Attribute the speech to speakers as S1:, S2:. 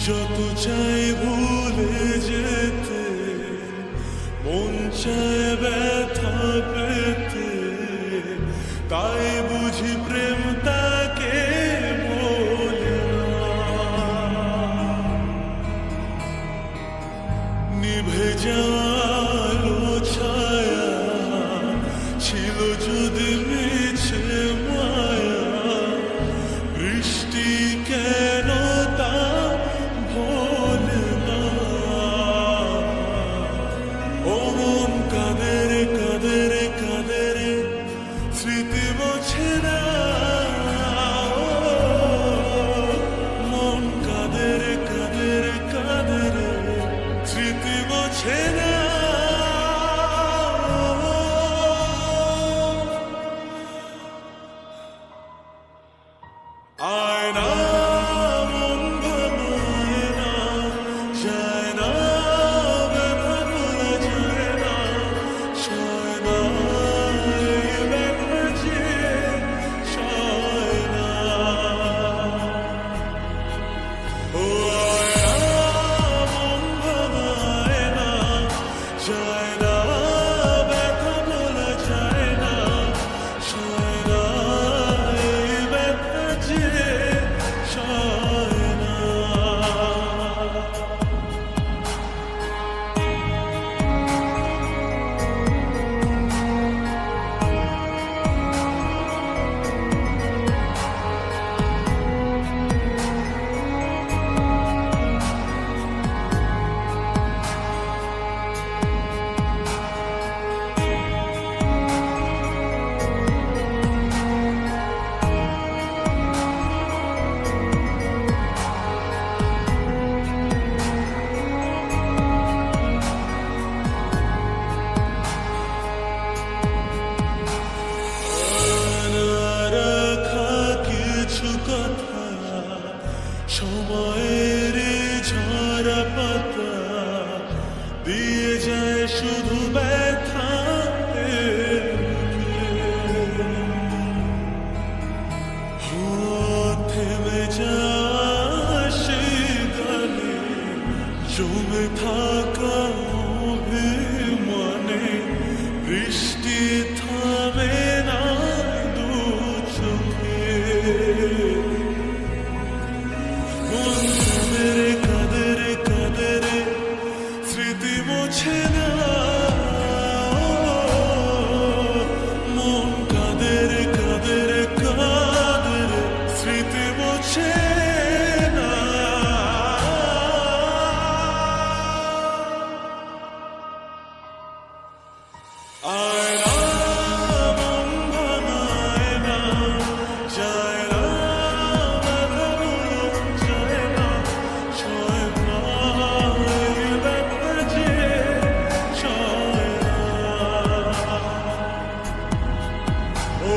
S1: যত চাই ভুলে যেতে, মন চায় ব্যথা পেতে, তাই বুঝি প্রেম তাকে বলে না। নিভে যাওয়ালো ছায়া ছিল যদি মিছে মায়া, বৃষ্টি কেন তা ভোলে না। ও মন কাঁদে রে কাঁদে রে কাঁদে রে, স্মৃতি মোছে না। মন কাঁদে রে কাঁদে রে কাঁদে রে, স্মৃতি মোছে না। আয়না মন ভাঙায় না, যায় না ব্যথা ভোলা যায় না, সয় না এই ব্যথা যে সয় না। ও আয়না মন ভাঙায় না, যায় না ব্যথা ভোলা যায় না, সয় না এই ব্যথা যে সয় না। সময়ের ঝরা পাতা দিয়ে যায় শুধু ব্যথা, থেমে যায় সেই গানে জমে থাকা অভিমানে, বৃষ্টি থামে না দু চোখে। মন কাঁদে রে কাঁদে রে কাঁদে রে, স্মৃতি মোছে না। মন কাঁদে রে কাঁদে রে কাঁদে রে, স্মৃতি মোছে না। আয়না মন ভাঙায় না, যায় না ব্যথা ভোলা যায় না, সয় না এই ব্যথা যে সয় না। ও